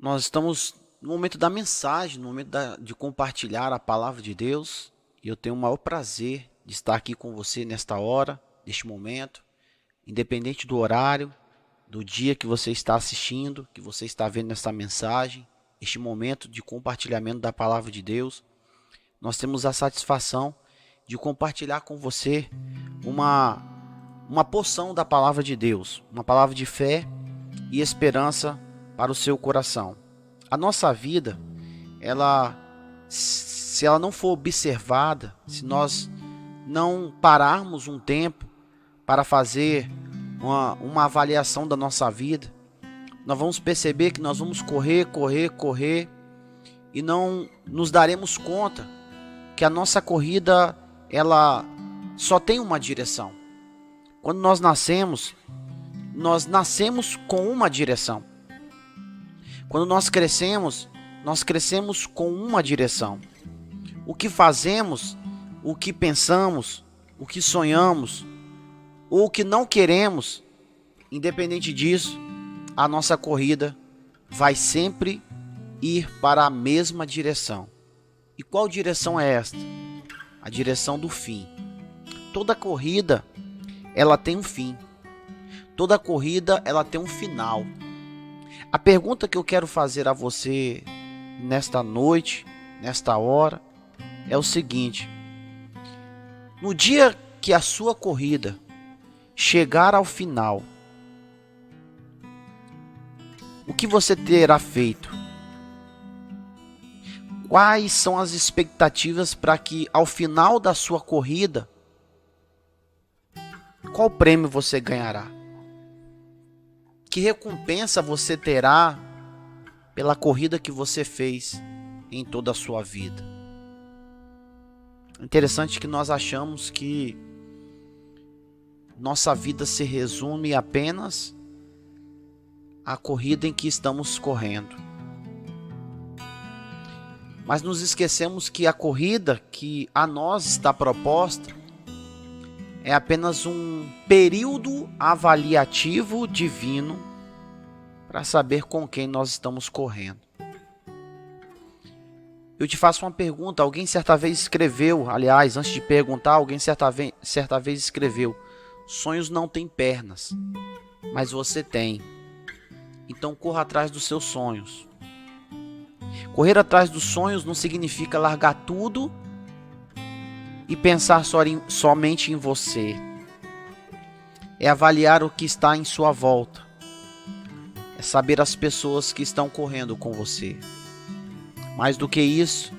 Nós estamos no momento da mensagem, no momento de compartilhar a palavra de Deus. E eu tenho o maior prazer de estar aqui com você nesta hora, neste momento, independente do horário, do dia que você está assistindo, que você está vendo essa mensagem, este momento de compartilhamento da palavra de Deus. Nós temos a satisfação de compartilhar com você uma porção da palavra de Deus, uma palavra de fé e esperança para o seu coração. A nossa vida, se ela não for observada, se nós não pararmos um tempo para fazer uma avaliação da nossa vida, nós vamos perceber que nós vamos correr e não nos daremos conta que a nossa corrida ela só tem uma direção. Quando nós nascemos com uma direção. Quando nós crescemos com uma direção. O que fazemos, o que pensamos, o que sonhamos, ou o que não queremos, independente disso, a nossa corrida vai sempre ir para a mesma direção. E qual direção é esta? A direção do fim. Toda corrida, ela tem um fim. Toda corrida, ela tem um final. A pergunta que eu quero fazer a você nesta noite, nesta hora, é o seguinte: no dia que a sua corrida chegar ao final, o que você terá feito? Quais são as expectativas para que ao final da sua corrida, qual prêmio você ganhará? Que recompensa você terá pela corrida que você fez em toda a sua vida? Interessante que nós achamos que nossa vida se resume apenas à corrida em que estamos correndo. Mas nos esquecemos que a corrida que a nós está proposta é apenas um período avaliativo divino para saber com quem nós estamos correndo. Eu te faço uma pergunta. Alguém certa vez escreveu, aliás, antes de perguntar, alguém certa vez escreveu: sonhos não têm pernas, mas você tem. Então corra atrás dos seus sonhos. Correr atrás dos sonhos não significa largar tudo e pensar somente em você. É avaliar o que está em sua volta. É saber as pessoas que estão correndo com você. Mais do que isso,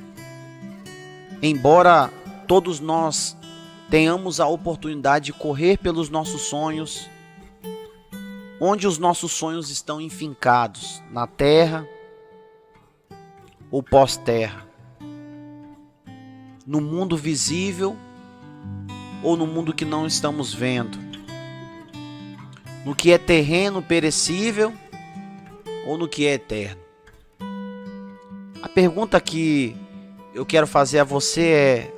embora todos nós tenhamos a oportunidade de correr pelos nossos sonhos, onde os nossos sonhos estão enfincados, na terra ou pós-terra, no mundo visível ou no mundo que não estamos vendo, no que é terreno perecível ou no que é eterno. A pergunta que eu quero fazer a você é: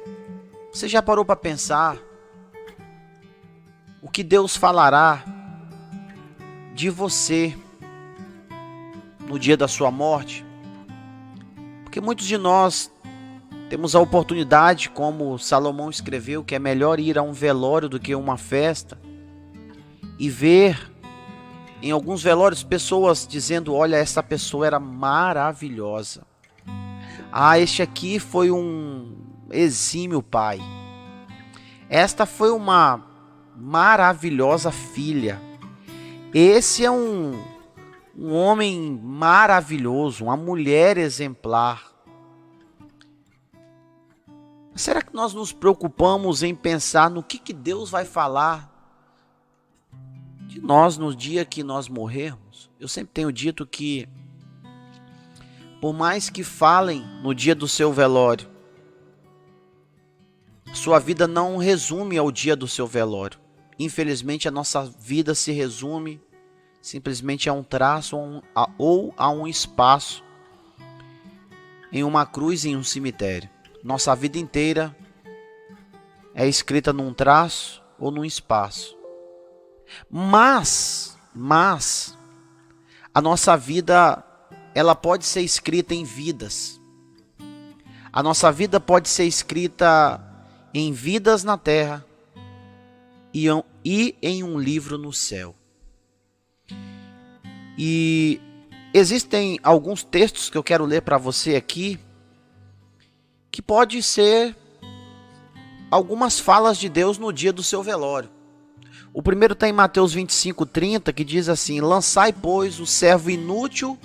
você já parou para pensar o que Deus falará de você no dia da sua morte? Porque muitos de nós temos a oportunidade, como Salomão escreveu, que é melhor ir a um velório do que a uma festa, e ver em alguns velórios pessoas dizendo: olha, essa pessoa era maravilhosa. Ah, este aqui foi um exímio pai. Esta foi uma maravilhosa filha. Esse é um homem maravilhoso, uma mulher exemplar. Será que nós nos preocupamos em pensar no que Deus vai falar de nós no dia que nós morrermos? Eu sempre tenho dito que, por mais que falem no dia do seu velório, sua vida não resume ao dia do seu velório. Infelizmente, a nossa vida se resume simplesmente a um traço ou a um espaço em uma cruz em um cemitério. Nossa vida inteira é escrita num traço ou num espaço. Mas a nossa vida ela pode ser escrita em vidas. A nossa vida pode ser escrita em vidas na terra e em um livro no céu. E existem alguns textos que eu quero ler para você aqui, que pode ser algumas falas de Deus no dia do seu velório. O primeiro está em Mateus 25:30, que diz assim: lançai, pois, o servo inútil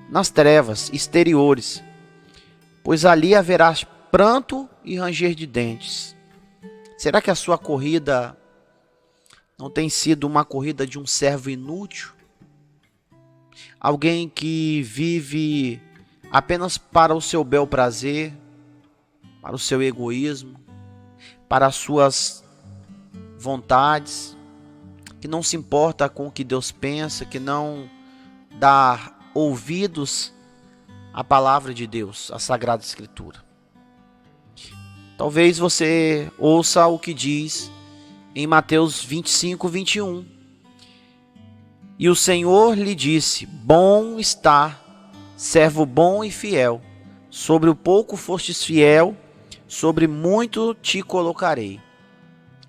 nas trevas exteriores, pois ali haverá pranto e ranger de dentes. Será que a sua corrida não tem sido uma corrida de um servo inútil? Alguém que vive apenas para o seu bel prazer, para o seu egoísmo, para as suas vontades, que não se importa com o que Deus pensa, que não dá ouvidos à palavra de Deus, à Sagrada Escritura. Talvez você ouça o que diz em Mateus 25:21. E o Senhor lhe disse: bom está, servo bom e fiel. Sobre o pouco fostes fiel, sobre muito te colocarei.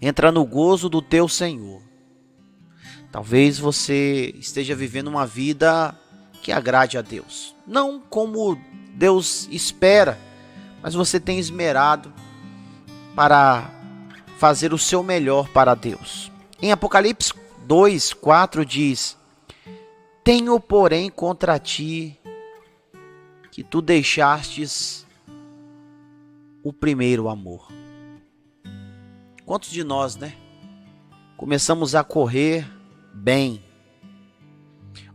Entra no gozo do teu Senhor. Talvez você esteja vivendo uma vida que agrade a Deus. Não como Deus espera, mas você tem esmerado para fazer o seu melhor para Deus. Em Apocalipse 2:4 diz: tenho, porém, contra ti que tu deixastes o primeiro amor. Quantos de nós, começamos a correr bem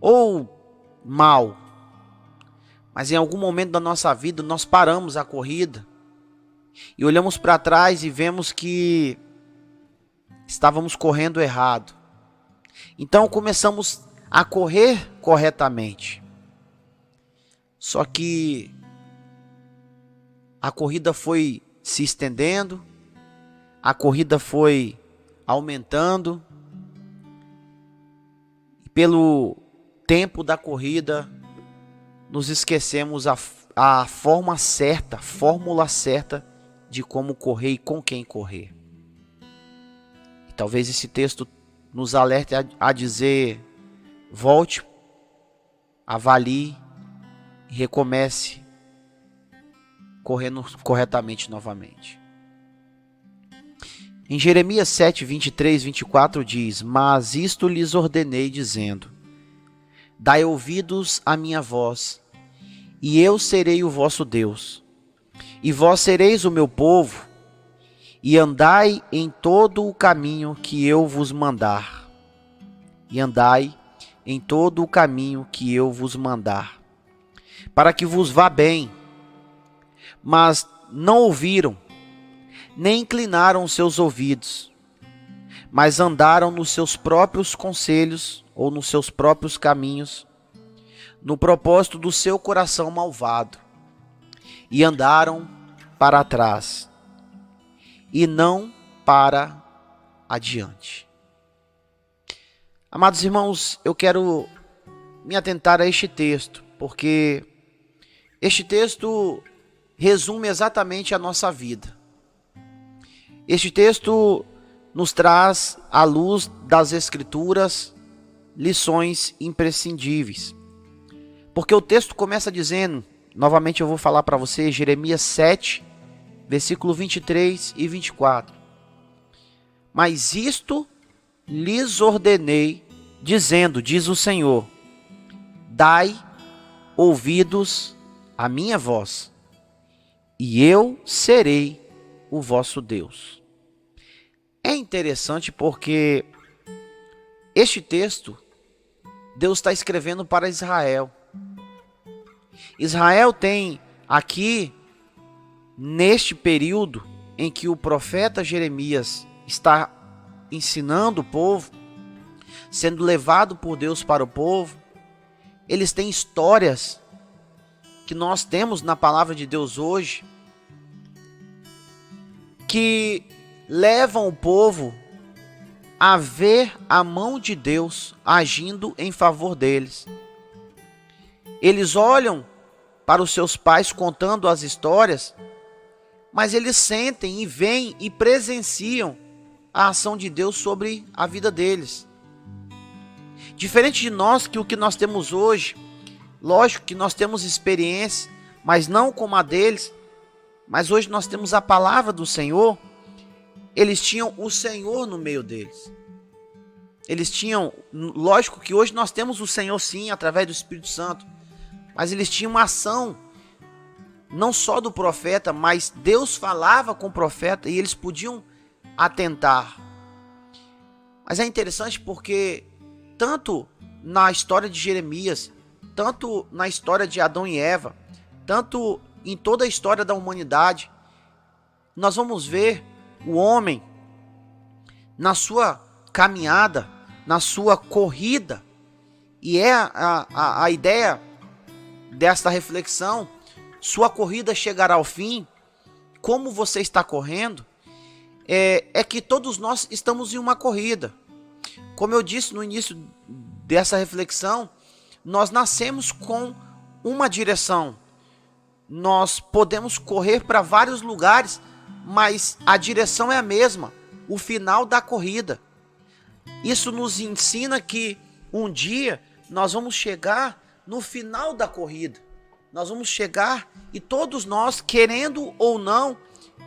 ou mal, mas em algum momento da nossa vida nós paramos a corrida e olhamos para trás e vemos que estávamos correndo errado. Então começamos a correr corretamente. Só que a corrida foi se estendendo, a corrida foi aumentando, e pelo tempo da corrida nos esquecemos a fórmula certa de como correr e com quem correr. E talvez esse texto nos alerte a dizer: volte, avalie e recomece correndo corretamente novamente. Em Jeremias 7:23-24 diz: mas isto lhes ordenei, dizendo: dai ouvidos à minha voz, e eu serei o vosso Deus, e vós sereis o meu povo, e andai em todo o caminho que eu vos mandar. E andai em todo o caminho que eu vos mandar, para que vos vá bem. Mas não ouviram, nem inclinaram os seus ouvidos, mas andaram nos seus próprios conselhos, ou nos seus próprios caminhos, no propósito do seu coração malvado, e andaram para trás, e não para adiante. Amados irmãos, eu quero me atentar a este texto, porque este texto resume exatamente a nossa vida. Este texto nos traz, à luz das Escrituras, lições imprescindíveis. Porque o texto começa dizendo, novamente eu vou falar para você, Jeremias 7, versículo 23 e 24. Mas isto lhes ordenei, dizendo, diz o Senhor: dai ouvidos à minha voz, e eu serei o vosso Deus. É interessante porque este texto, Deus está escrevendo para Israel. Israel tem aqui, neste período em que o profeta Jeremias está ensinando o povo, sendo levado por Deus para o povo, eles têm histórias que nós temos na palavra de Deus hoje, que levam o povo a ver a mão de Deus agindo em favor deles. Eles olham para os seus pais contando as histórias, mas eles sentem e veem e presenciam a ação de Deus sobre a vida deles. Diferente de nós, que o que nós temos hoje, lógico que nós temos experiência, mas não como a deles, mas hoje nós temos a palavra do Senhor. Eles tinham o Senhor no meio deles. Eles tinham, lógico que hoje nós temos o Senhor sim, através do Espírito Santo, mas eles tinham uma ação, não só do profeta, mas Deus falava com o profeta e eles podiam atentar. Mas é interessante porque tanto na história de Jeremias, tanto na história de Adão e Eva, tanto em toda a história da humanidade, nós vamos ver o homem na sua caminhada, na sua corrida, e é a ideia desta reflexão: sua corrida chegará ao fim. Como você está correndo? É que todos nós estamos em uma corrida. Como eu disse no início dessa reflexão, nós nascemos com uma direção. Nós podemos correr para vários lugares, mas a direção é a mesma, o final da corrida. Isso nos ensina que um dia nós vamos chegar no final da corrida. Nós vamos chegar e todos nós, querendo ou não,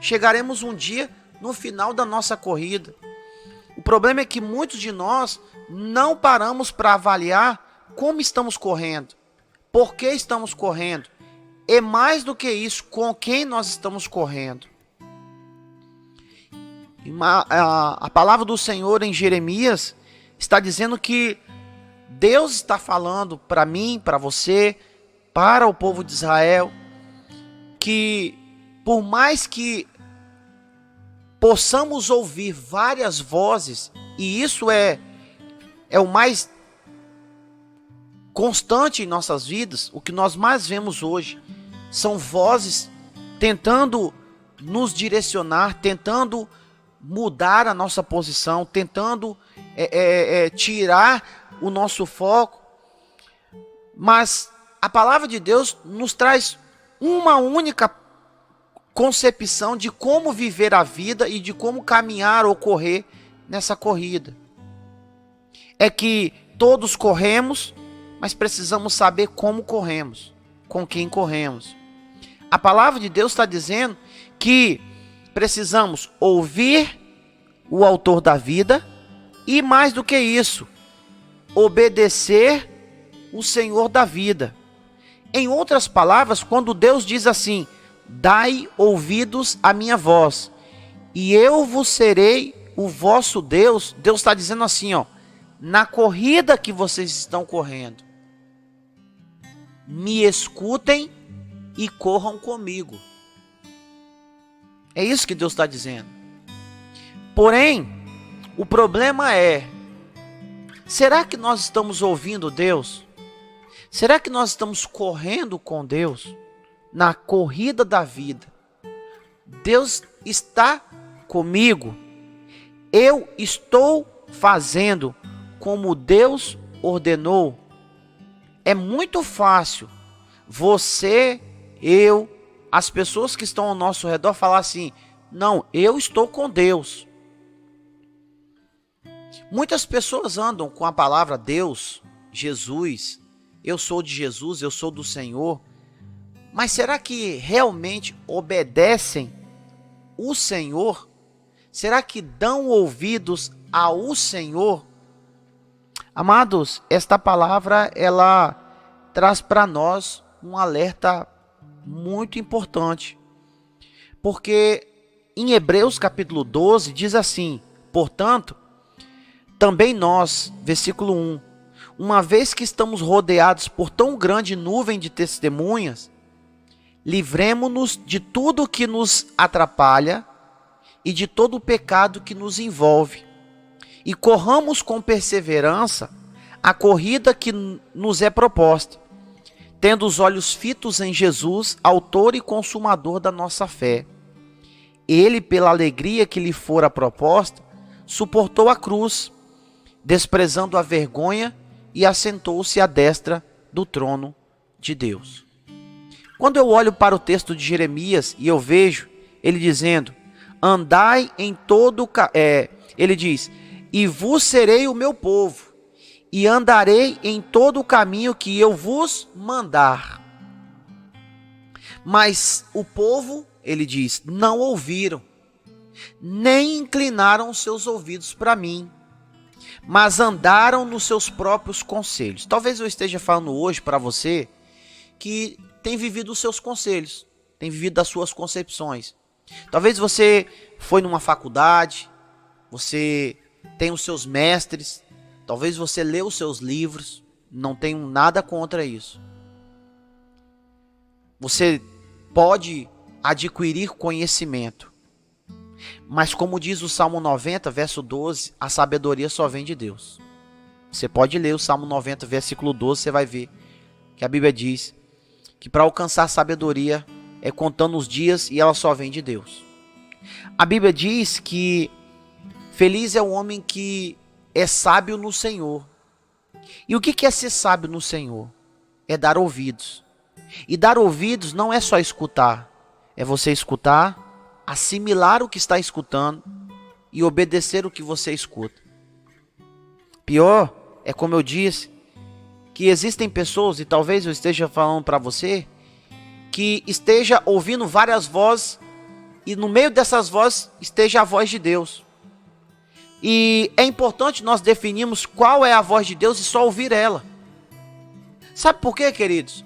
chegaremos um dia no final da nossa corrida. O problema é que muitos de nós não paramos para avaliar como estamos correndo, por que estamos correndo, e mais do que isso, com quem nós estamos correndo. A palavra do Senhor em Jeremias está dizendo que Deus está falando para mim, para você, para o povo de Israel, que por mais que possamos ouvir várias vozes, e isso é o mais constante em nossas vidas, o que nós mais vemos hoje são vozes tentando nos direcionar, tentando mudar a nossa posição, tentando tirar o nosso foco. Mas a palavra de Deus nos traz uma única concepção de como viver a vida e de como caminhar ou correr nessa corrida. É que todos corremos, mas precisamos saber como corremos, com quem corremos. A palavra de Deus está dizendo que precisamos ouvir o autor da vida e, mais do que isso, obedecer o Senhor da vida. Em outras palavras, quando Deus diz assim: dai ouvidos à minha voz, e eu vos serei o vosso Deus, Deus está dizendo assim, na corrida que vocês estão correndo, me escutem e corram comigo. É isso que Deus está dizendo. Porém, o problema é: será que nós estamos ouvindo Deus? Será que nós estamos correndo com Deus na corrida da vida? Deus está comigo. Eu estou fazendo como Deus ordenou. É muito fácil você, eu, as pessoas que estão ao nosso redor falar assim: não, eu estou com Deus. Muitas pessoas andam com a palavra Deus, Jesus, eu sou de Jesus, eu sou do Senhor. Mas será que realmente obedecem o Senhor? Será que dão ouvidos ao Senhor? Amados, esta palavra ela traz para nós um alerta muito importante. Porque em Hebreus capítulo 12 diz assim: portanto, também nós, versículo 1, uma vez que estamos rodeados por tão grande nuvem de testemunhas, livremo-nos de tudo que nos atrapalha e de todo o pecado que nos envolve, e corramos com perseverança a corrida que nos é proposta, tendo os olhos fitos em Jesus, autor e consumador da nossa fé. Ele, pela alegria que lhe fora proposta, suportou a cruz, desprezando a vergonha, e assentou-se à destra do trono de Deus. Quando eu olho para o texto de Jeremias e eu vejo ele dizendo, andai em todo... ele diz, e vos serei o meu povo, e andarei em todo o caminho que eu vos mandar. Mas o povo, ele diz, não ouviram, nem inclinaram os seus ouvidos para mim, mas andaram nos seus próprios conselhos. Talvez eu esteja falando hoje para você que tem vivido os seus conselhos, tem vivido das suas concepções. Talvez você foi numa faculdade, você tem os seus mestres, talvez você leu os seus livros, não tenho nada contra isso. Você pode adquirir conhecimento, mas como diz o Salmo 90, verso 12, a sabedoria só vem de Deus. Você pode ler o Salmo 90, versículo 12, você vai ver que a Bíblia diz que para alcançar sabedoria é contando os dias e ela só vem de Deus. A Bíblia diz que feliz é o homem que é sábio no Senhor. E o que é ser sábio no Senhor? É dar ouvidos. E dar ouvidos não é só escutar, é você escutar, assimilar o que está escutando e obedecer o que você escuta. Pior é, como eu disse, que existem pessoas, e talvez eu esteja falando para você, que esteja ouvindo várias vozes e no meio dessas vozes esteja a voz de Deus. E é importante nós definirmos qual é a voz de Deus e só ouvir ela. Sabe por quê, queridos?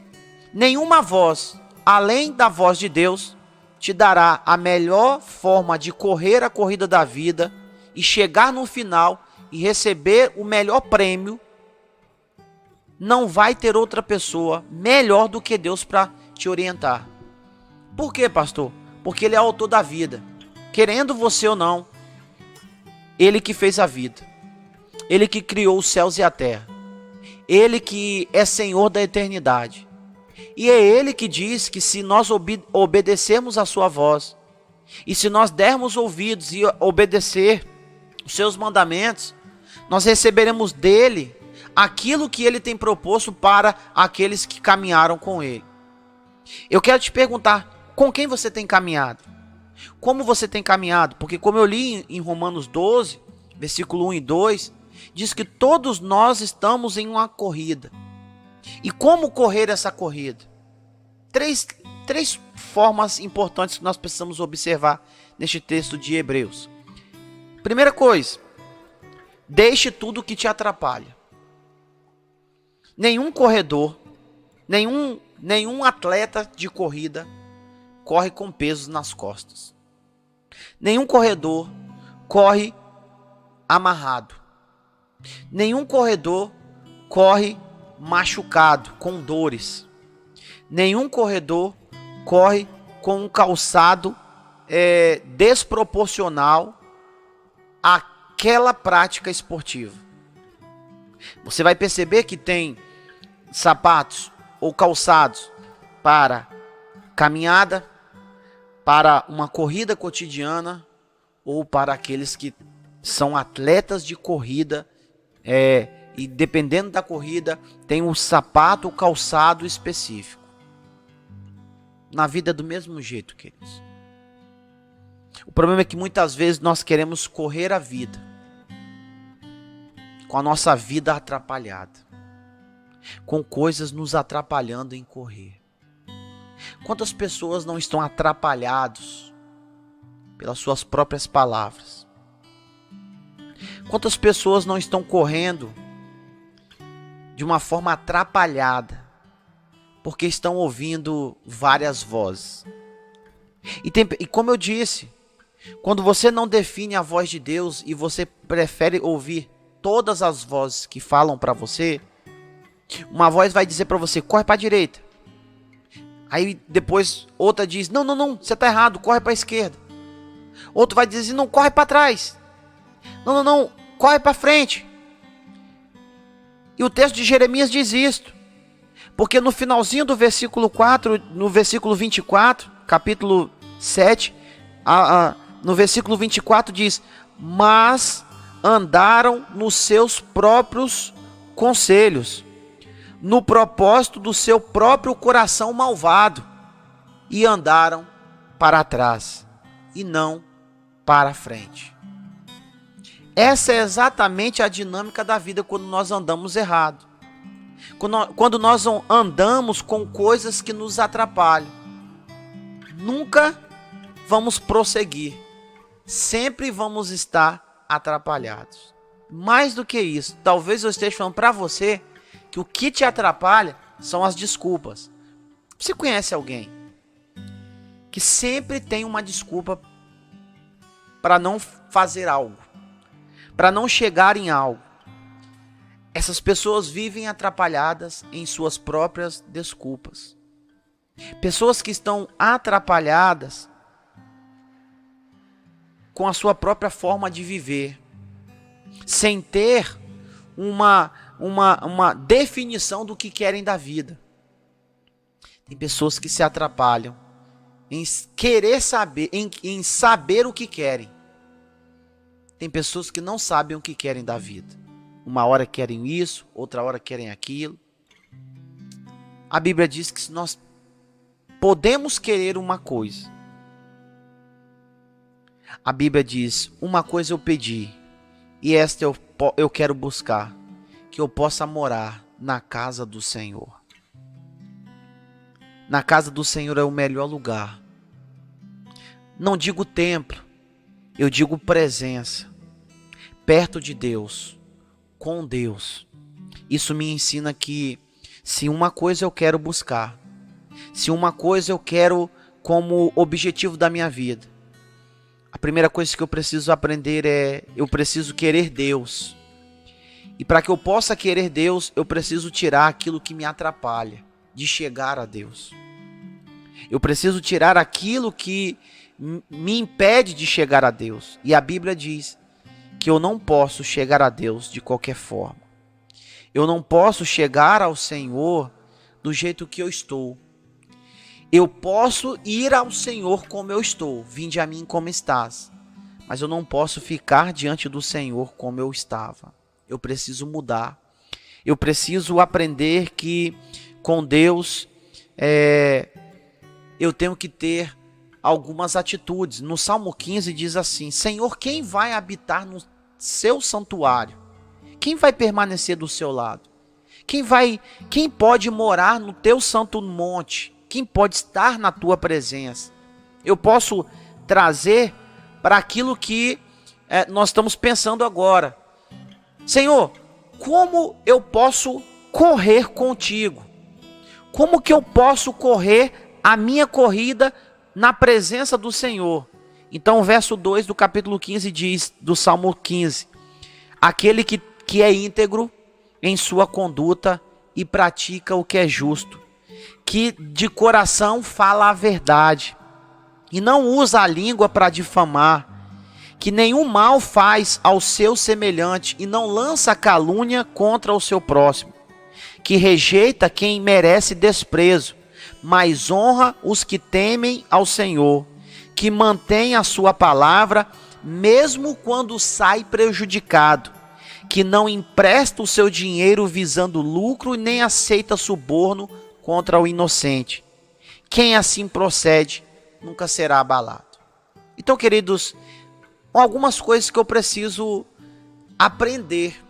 Nenhuma voz, além da voz de Deus, te dará a melhor forma de correr a corrida da vida e chegar no final e receber o melhor prêmio. Não vai ter outra pessoa melhor do que Deus para te orientar. Por quê, pastor? Porque Ele é autor da vida. Querendo você ou não, Ele que fez a vida. Ele que criou os céus e a terra. Ele que é Senhor da eternidade. E é Ele que diz que se nós obedecermos a sua voz, e se nós dermos ouvidos e obedecer os seus mandamentos, nós receberemos dele aquilo que ele tem proposto para aqueles que caminharam com ele. Eu quero te perguntar, com quem você tem caminhado? Como você tem caminhado? Porque como eu li em Romanos 12, versículo 1 e 2, diz que todos nós estamos em uma corrida. E como correr essa corrida? Três formas importantes que nós precisamos observar neste texto de Hebreus. Primeira coisa, deixe tudo que te atrapalha. Nenhum corredor, nenhum atleta de corrida corre com pesos nas costas. Nenhum corredor corre amarrado. Nenhum corredor corre machucado, com dores. Nenhum corredor corre com um calçado desproporcional àquela prática esportiva. Você vai perceber que tem sapatos ou calçados para caminhada, para uma corrida cotidiana ou para aqueles que são atletas de corrida, e dependendo da corrida tem um sapato ou calçado específico. Na vida é do mesmo jeito, queridos. O problema é que muitas vezes nós queremos correr a vida com a nossa vida atrapalhada, com coisas nos atrapalhando em correr. Quantas pessoas não estão atrapalhados pelas suas próprias palavras? Quantas pessoas não estão correndo de uma forma atrapalhada porque estão ouvindo várias vozes? E como eu disse, quando você não define a voz de Deus e você prefere ouvir todas as vozes que falam para você, uma voz vai dizer para você, corre para a direita. Aí depois outra diz, não, você está errado, corre para a esquerda. Outro vai dizer, não, corre para trás. Não, corre para frente. E o texto de Jeremias diz isto. Porque no finalzinho do versículo 4, no versículo 24, capítulo 7, no versículo 24 diz, mas andaram nos seus próprios conselhos, no propósito do seu próprio coração malvado e andaram para trás e não para frente. Essa é exatamente a dinâmica da vida quando nós andamos errado. Quando nós andamos com coisas que nos atrapalham. Nunca vamos prosseguir. Sempre vamos estar atrapalhados. Mais do que isso, talvez eu esteja falando para você que o que te atrapalha são as desculpas. Você conhece alguém que sempre tem uma desculpa para não fazer algo, para não chegar em algo? Essas pessoas vivem atrapalhadas em suas próprias desculpas. Pessoas que estão atrapalhadas com a sua própria forma de viver, sem ter uma definição do que querem da vida. Tem pessoas que se atrapalham em querer saber, em saber o que querem. Tem pessoas que não sabem o que querem da vida. Uma hora querem isso, outra hora querem aquilo. A Bíblia diz que se nós podemos querer uma coisa, a Bíblia diz, uma coisa eu pedi, e esta eu quero buscar, que eu possa morar na casa do Senhor. Na casa do Senhor é o melhor lugar. Não digo templo, eu digo presença. Perto de Deus, com Deus. Isso me ensina que se uma coisa eu quero buscar, se uma coisa eu quero como objetivo da minha vida, a primeira coisa que eu preciso aprender é, eu preciso querer Deus. E para que eu possa querer Deus, eu preciso tirar aquilo que me atrapalha de chegar a Deus. Eu preciso tirar aquilo que me impede de chegar a Deus. E a Bíblia diz que eu não posso chegar a Deus de qualquer forma. Eu não posso chegar ao Senhor do jeito que eu estou. Eu posso ir ao Senhor como eu estou. Vinde a mim como estás. Mas eu não posso ficar diante do Senhor como eu estava. Eu preciso mudar. Eu preciso aprender que com Deus eu tenho que ter algumas atitudes. No Salmo 15 diz assim: Senhor, quem vai habitar no seu santuário? Quem vai permanecer do seu lado? Quem pode morar no teu santo monte? Quem pode estar na tua presença? Eu posso trazer para aquilo que nós estamos pensando agora. Senhor, como eu posso correr contigo? Como que eu posso correr a minha corrida na presença do Senhor? Então o verso 2 do capítulo 15 diz, do Salmo 15: aquele que é íntegro em sua conduta e pratica o que é justo, que de coração fala a verdade e não usa a língua para difamar, que nenhum mal faz ao seu semelhante e não lança calúnia contra o seu próximo, que rejeita quem merece desprezo, mas honra os que temem ao Senhor, que mantém a sua palavra mesmo quando sai prejudicado, que não empresta o seu dinheiro visando lucro e nem aceita suborno contra o inocente. Quem assim procede nunca será abalado. Então, queridos, algumas coisas que eu preciso aprender,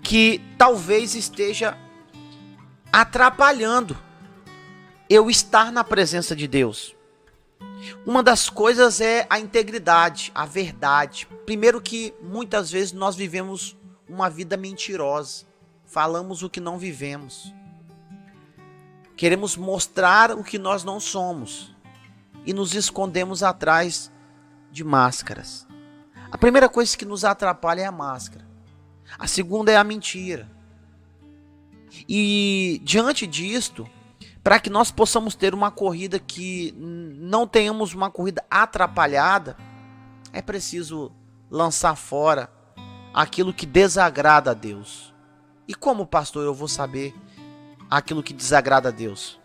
que talvez esteja atrapalhando eu estar na presença de Deus. Uma das coisas é a integridade, a verdade. Primeiro que muitas vezes nós vivemos uma vida mentirosa. Falamos o que não vivemos. Queremos mostrar o que nós não somos. E nos escondemos atrás de máscaras. A primeira coisa que nos atrapalha é a máscara. A segunda é a mentira. E diante disto, para que nós possamos ter uma corrida que não tenhamos uma corrida atrapalhada, é preciso lançar fora aquilo que desagrada a Deus. E como, pastor, eu vou saber aquilo que desagrada a Deus?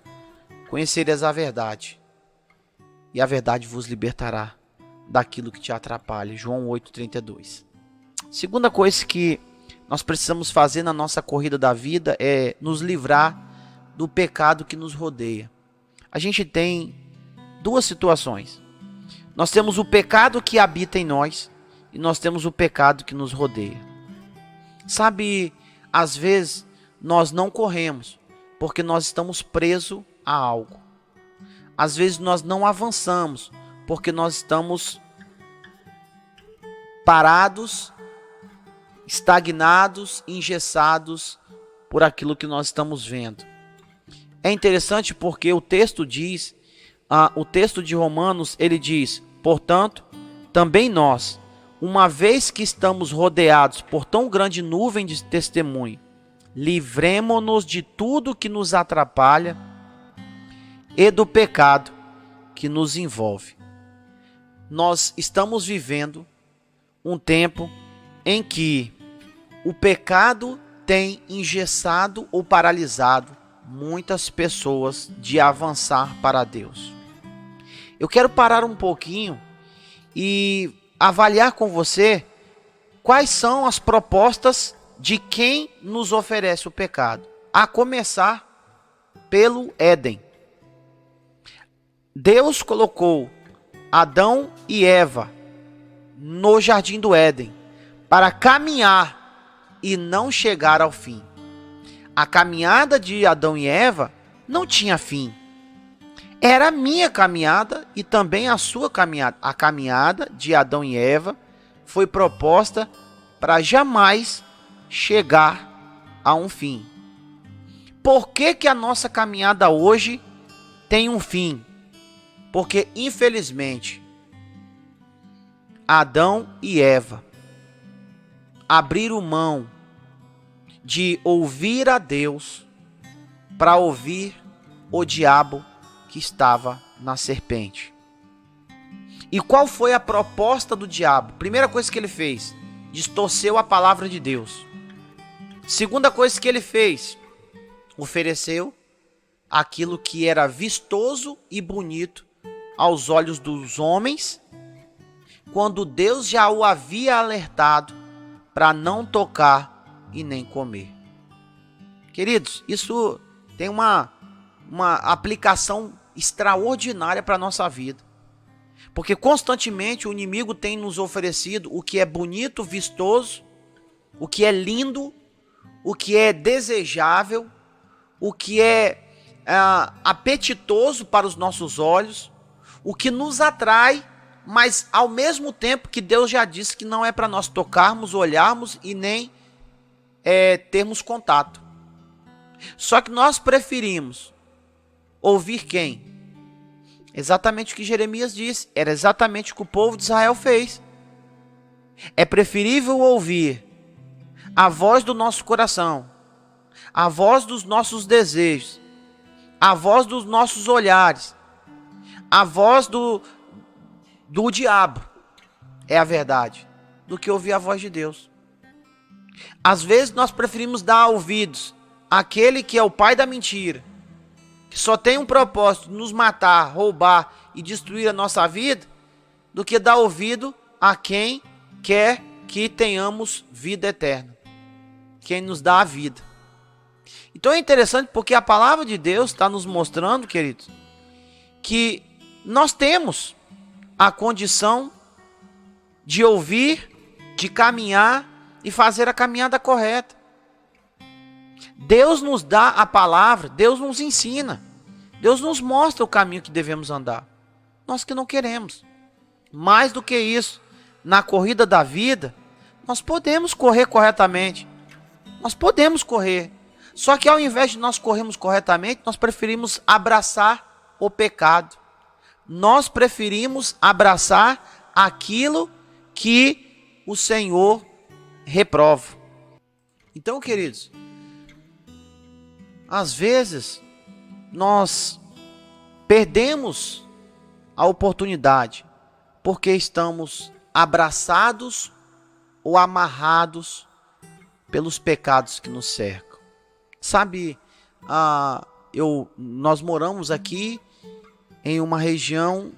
Conhecereis a verdade, e a verdade vos libertará daquilo que te atrapalha. João 8,32. Segunda coisa que nós precisamos fazer na nossa corrida da vida é nos livrar do pecado que nos rodeia. A gente tem duas situações. Nós temos o pecado que habita em nós e nós temos o pecado que nos rodeia. Sabe, às vezes nós não corremos porque nós estamos presos a algo. Às vezes nós não avançamos porque nós estamos parados, estagnados, engessados por aquilo que nós estamos vendo. É interessante porque o texto diz, o texto de Romanos, ele diz: portanto, também nós, uma vez que estamos rodeados por tão grande nuvem de testemunho, livremo-nos de tudo que nos atrapalha e do pecado que nos envolve. Nós estamos vivendo um tempo em que o pecado tem engessado ou paralisado muitas pessoas de avançar para Deus. Eu quero parar um pouquinho e avaliar com você quais são as propostas de quem nos oferece o pecado, a começar pelo Éden. Deus colocou Adão e Eva no jardim do Éden para caminhar e não chegar ao fim. A caminhada de Adão e Eva não tinha fim. Era a minha caminhada e também a sua caminhada. A caminhada de Adão e Eva foi proposta para jamais chegar a um fim. Por que que a nossa caminhada hoje tem um fim? Porque, infelizmente, Adão e Eva abriram mão de ouvir a Deus para ouvir o diabo que estava na serpente. E qual foi a proposta do diabo? Primeira coisa que ele fez, distorceu a palavra de Deus. Segunda coisa que ele fez, ofereceu aquilo que era vistoso e bonito aos olhos dos homens, quando Deus já o havia alertado para não tocar e nem comer. Queridos, isso tem uma aplicação extraordinária para a nossa vida. Porque constantemente o inimigo tem nos oferecido o que é bonito, vistoso, o que é lindo, o que é desejável, o que é apetitoso para os nossos olhos, o que nos atrai, mas ao mesmo tempo que Deus já disse que não é para nós tocarmos, olharmos e nem termos contato. Só que nós preferimos ouvir quem? Exatamente o que Jeremias disse, era exatamente o que o povo de Israel fez. É preferível ouvir a voz do nosso coração, a voz dos nossos desejos, a voz dos nossos olhares, a voz do diabo, é a verdade, do que ouvir a voz de Deus. Às vezes nós preferimos dar ouvidos àquele que é o pai da mentira, que só tem um propósito, nos matar, roubar e destruir a nossa vida, do que dar ouvido a quem quer que tenhamos vida eterna, quem nos dá a vida. Então é interessante porque a palavra de Deus está nos mostrando, queridos, que nós temos a condição de ouvir, de caminhar e fazer a caminhada correta. Deus nos dá a palavra, Deus nos ensina, Deus nos mostra o caminho que devemos andar. Nós que não queremos. Mais do que isso, na corrida da vida, nós podemos correr corretamente. Nós podemos correr. Só que ao invés de nós corrermos corretamente, nós preferimos abraçar o pecado. Nós preferimos abraçar aquilo que o Senhor reprova. Então, queridos, às vezes nós perdemos a oportunidade porque estamos abraçados ou amarrados pelos pecados que nos cercam. Sabe, nós moramos aqui em uma região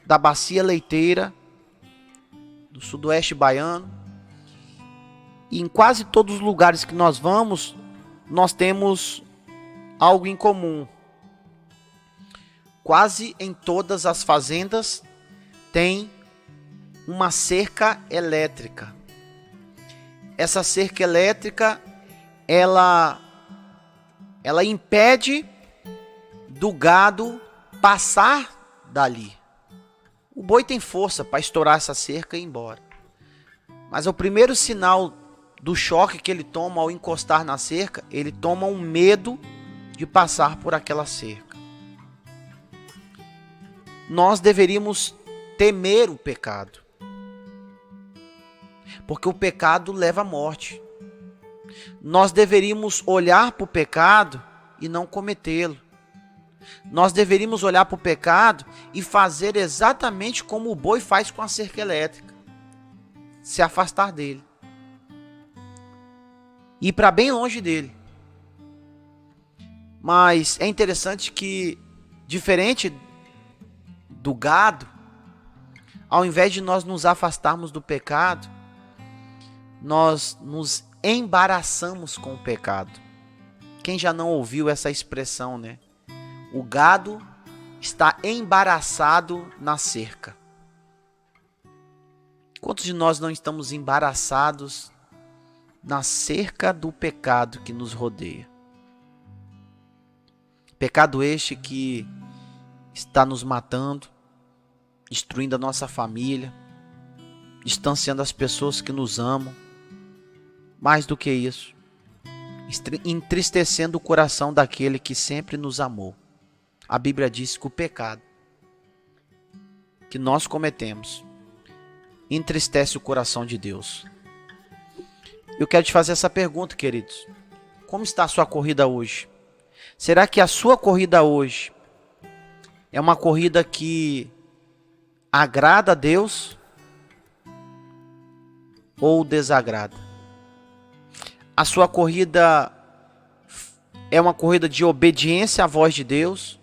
da Bacia Leiteira, do sudoeste baiano, E em quase todos os lugares que nós vamos, nós temos algo em comum. Quase em todas as fazendas tem uma cerca elétrica. Essa cerca elétrica, ela impede do gado passar dali. O boi tem força para estourar essa cerca e ir embora. Mas o primeiro sinal do choque que ele toma ao encostar na cerca, ele toma um medo de passar por aquela cerca. Nós deveríamos temer o pecado, porque o pecado leva à morte. Nós deveríamos olhar para o pecado e não cometê-lo. Nós deveríamos olhar para o pecado e fazer exatamente como o boi faz com a cerca elétrica: se afastar dele, ir para bem longe dele. Mas é interessante que, diferente do gado, ao invés de nós nos afastarmos do pecado, nós nos embaraçamos com o pecado. Quem já não ouviu essa expressão, né? O gado está embaraçado na cerca. Quantos de nós não estamos embaraçados na cerca do pecado que nos rodeia? Pecado este que está nos matando, destruindo a nossa família, distanciando as pessoas que nos amam. Mais do que isso, entristecendo o coração daquele que sempre nos amou. A Bíblia diz que o pecado que nós cometemos entristece o coração de Deus. Eu quero te fazer essa pergunta, queridos. Como está a sua corrida hoje? Será que a sua corrida hoje é uma corrida que agrada a Deus ou desagrada? A sua corrida é uma corrida de obediência à voz de Deus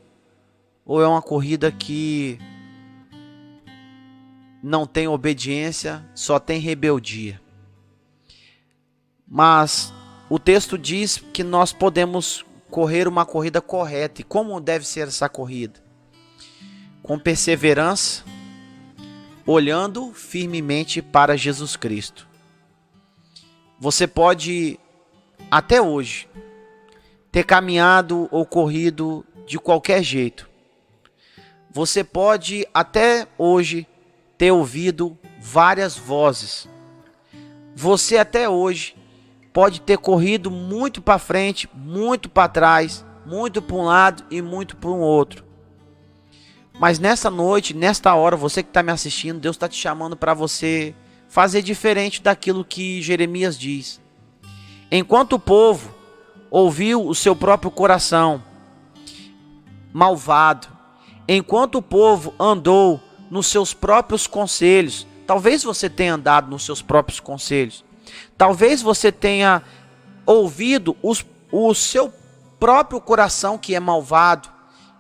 ou é uma corrida que não tem obediência, só tem rebeldia? Mas o texto diz que nós podemos correr uma corrida correta. E como deve ser essa corrida? Com perseverança, olhando firmemente para Jesus Cristo. Você pode, até hoje, ter caminhado ou corrido de qualquer jeito. Você pode, até hoje, ter ouvido várias vozes. Você, até hoje, pode ter corrido muito para frente, muito para trás, muito para um lado e muito para um outro. Mas nessa noite, nesta hora, você que está me assistindo, Deus está te chamando para você fazer diferente daquilo que Jeremias diz. Enquanto o povo ouviu o seu próprio coração malvado, enquanto o povo andou nos seus próprios conselhos, talvez você tenha andado nos seus próprios conselhos, talvez você tenha ouvido o seu próprio coração que é malvado,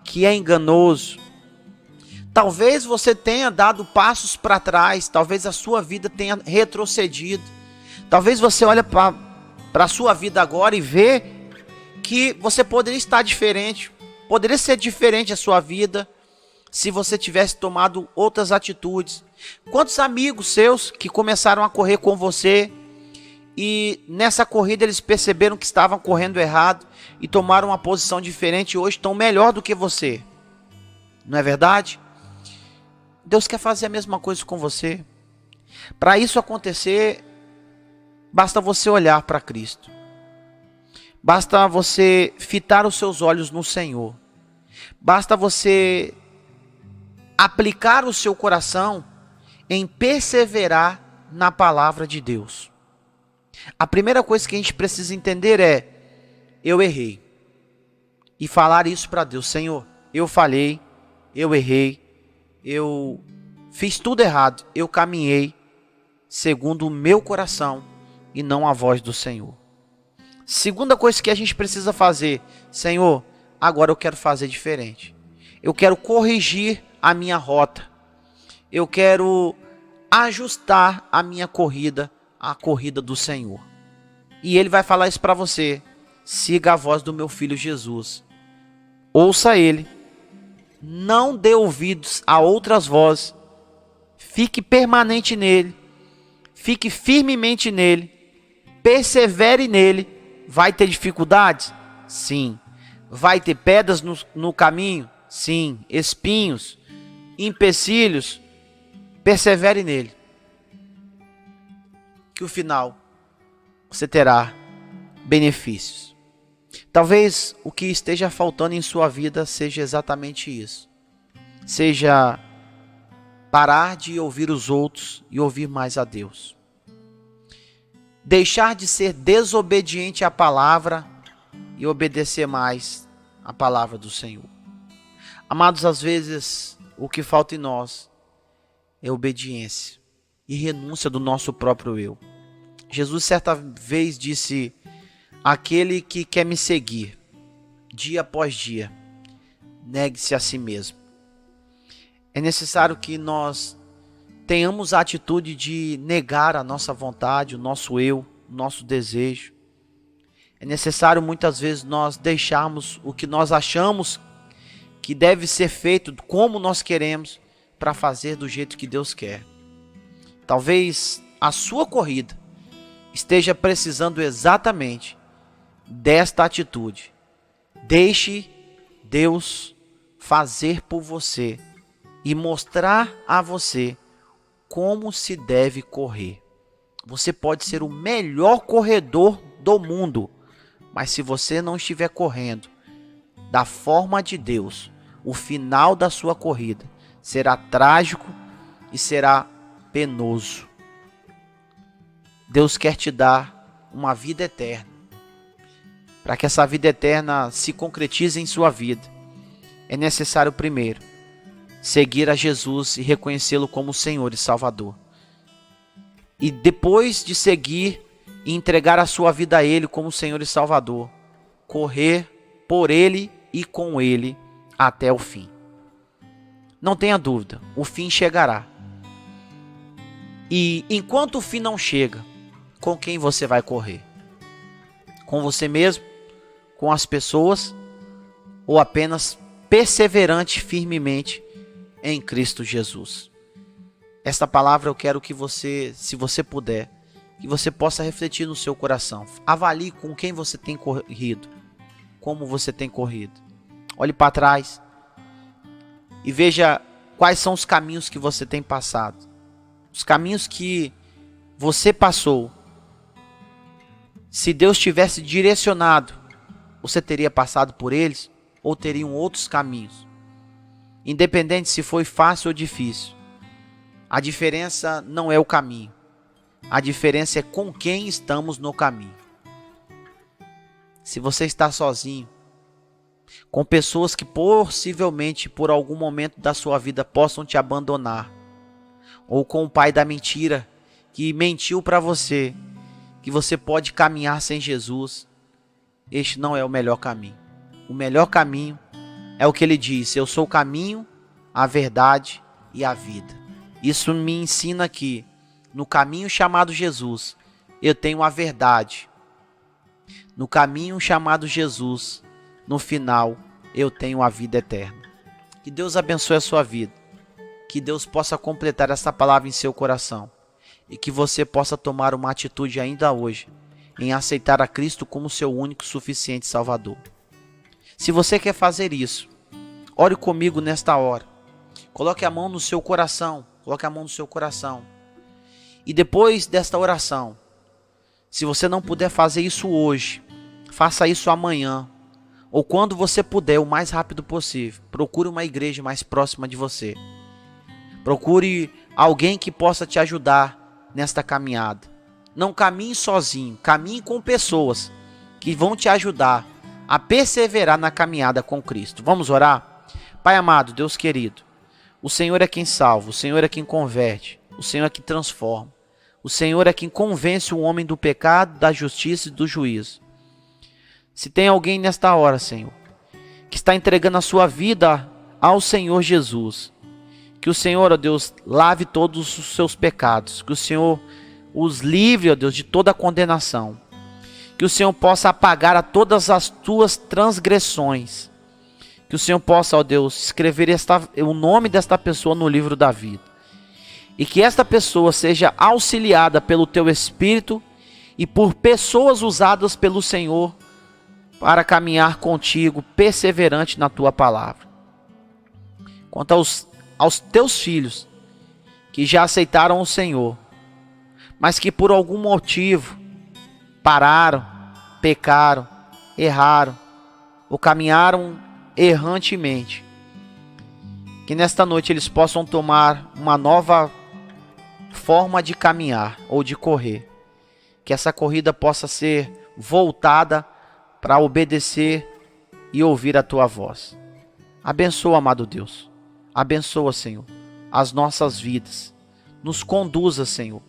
que é enganoso. Talvez você tenha dado passos para trás, talvez a sua vida tenha retrocedido. Talvez você olhe para a sua vida agora e vê que você poderia estar diferente. Poderia ser diferente a sua vida se você tivesse tomado outras atitudes. Quantos amigos seus que começaram a correr com você e nessa corrida eles perceberam que estavam correndo errado e tomaram uma posição diferente e hoje estão melhor do que você? Não é verdade? Deus quer fazer a mesma coisa com você. Para isso acontecer, basta você olhar para Cristo. Basta você fitar os seus olhos no Senhor. Basta você aplicar o seu coração em perseverar na palavra de Deus. A primeira coisa que a gente precisa entender é: eu errei. E falar isso para Deus: Senhor, eu falhei, eu errei, eu fiz tudo errado, eu caminhei segundo o meu coração e não a voz do Senhor. Segunda coisa que a gente precisa fazer: Senhor, agora eu quero fazer diferente. Eu quero corrigir a minha rota. Eu quero ajustar a minha corrida à corrida do Senhor. E ele vai falar isso para você. Siga a voz do meu filho Jesus. Ouça ele. Não dê ouvidos a outras vozes. Fique permanente nele. Fique firmemente nele. Persevere nele. Vai ter dificuldades? Sim. Vai ter pedras no caminho? Sim. Espinhos, empecilhos. Persevere nele. Que o final você terá benefícios. Talvez o que esteja faltando em sua vida seja exatamente isso. Seja parar de ouvir os outros e ouvir mais a Deus. Deixar de ser desobediente à palavra e obedecer mais à palavra do Senhor. Amados, às vezes o que falta em nós é obediência e renúncia do nosso próprio eu. Jesus certa vez disse: aquele que quer me seguir, dia após dia, negue-se a si mesmo. É necessário que nós tenhamos a atitude de negar a nossa vontade, o nosso eu, o nosso desejo. É necessário muitas vezes nós deixarmos o que nós achamos que deve ser feito como nós queremos para fazer do jeito que Deus quer. Talvez a sua corrida esteja precisando exatamente desta atitude. Deixe Deus fazer por você e mostrar a você como se deve correr. Você pode ser o melhor corredor do mundo, mas se você não estiver correndo da forma de Deus, o final da sua corrida será trágico e será penoso. Deus quer te dar uma vida eterna. Para que essa vida eterna se concretize em sua vida, é necessário primeiro seguir a Jesus e reconhecê-lo como Senhor e Salvador. E depois de seguir e entregar a sua vida a Ele como Senhor e Salvador, correr por Ele e com Ele até o fim. Não tenha dúvida, o fim chegará. E enquanto o fim não chega, com quem você vai correr? Com você mesmo? Com as pessoas? Ou apenas perseverante firmemente em Cristo Jesus? Esta palavra eu quero que você, se você puder, que você possa refletir no seu coração. Avalie com quem você tem corrido, como você tem corrido. Olhe para trás e veja quais são os caminhos que você tem passado. Os caminhos que você passou. Se Deus tivesse direcionado, você teria passado por eles ou teriam outros caminhos? Independente se foi fácil ou difícil, a diferença não é o caminho. A diferença é com quem estamos no caminho. Se você está sozinho, com pessoas que possivelmente por algum momento da sua vida possam te abandonar, ou com o pai da mentira que mentiu para você, que você pode caminhar sem Jesus, este não é o melhor caminho. O melhor caminho é o que ele diz: eu sou o caminho, a verdade e a vida. Isso me ensina que no caminho chamado Jesus, eu tenho a verdade. No caminho chamado Jesus, no final, eu tenho a vida eterna. Que Deus abençoe a sua vida. Que Deus possa completar essa palavra em seu coração. E que você possa tomar uma atitude ainda hoje em aceitar a Cristo como seu único e suficiente Salvador. Se você quer fazer isso, ore comigo nesta hora. Coloque a mão no seu coração. Coloque a mão no seu coração. E depois desta oração, se você não puder fazer isso hoje, faça isso amanhã. Ou quando você puder, o mais rápido possível. Procure uma igreja mais próxima de você. Procure alguém que possa te ajudar nesta caminhada. Não caminhe sozinho, caminhe com pessoas que vão te ajudar a perseverar na caminhada com Cristo. Vamos orar? Pai amado, Deus querido, o Senhor é quem salva, o Senhor é quem converte, o Senhor é quem transforma, o Senhor é quem convence o homem do pecado, da justiça e do juízo. Se tem alguém nesta hora, Senhor, que está entregando a sua vida ao Senhor Jesus, que o Senhor, ó Deus, lave todos os seus pecados, que o Senhor os livre, ó Deus, de toda a condenação. que o Senhor possa apagar a todas as tuas transgressões. Que o Senhor possa, ó Deus, escrever o nome desta pessoa no livro da vida. E que esta pessoa seja auxiliada pelo teu Espírito e por pessoas usadas pelo Senhor para caminhar contigo, perseverante na tua palavra. Quanto aos teus filhos que já aceitaram o Senhor, mas que por algum motivo pararam, pecaram, erraram ou caminharam errantemente, que nesta noite eles possam tomar uma nova forma de caminhar ou de correr, que essa corrida possa ser voltada para obedecer e ouvir a tua voz. Abençoa, amado Deus, abençoa, Senhor, as nossas vidas, nos conduza, Senhor,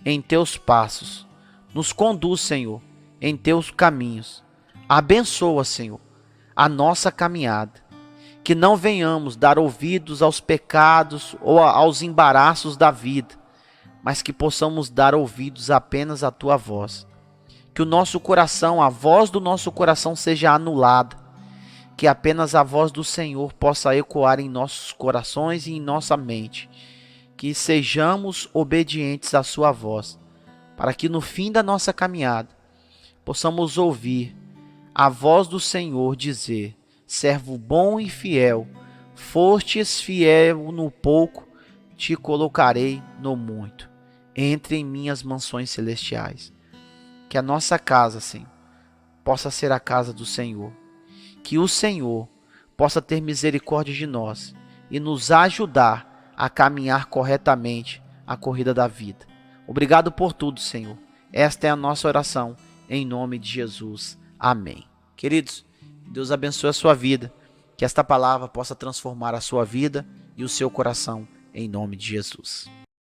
em teus passos, nos conduz, Senhor, em teus caminhos. Abençoa, Senhor, a nossa caminhada, que não venhamos dar ouvidos aos pecados ou aos embaraços da vida, mas que possamos dar ouvidos apenas à tua voz. Que o nosso coração, a voz do nosso coração seja anulada, que apenas a voz do Senhor possa ecoar em nossos corações e em nossa mente, que sejamos obedientes à sua voz, para que no fim da nossa caminhada possamos ouvir a voz do Senhor dizer: servo bom e fiel, fostes fiel no pouco, te colocarei no muito. Entre em minhas mansões celestiais. Que a nossa casa, Senhor, possa ser a casa do Senhor. Que o Senhor possa ter misericórdia de nós e nos ajudar a caminhar corretamente a corrida da vida. Obrigado por tudo, Senhor. Esta é a nossa oração, em nome de Jesus. Amém. Queridos, Deus abençoe a sua vida. Que esta palavra possa transformar a sua vida e o seu coração, em nome de Jesus.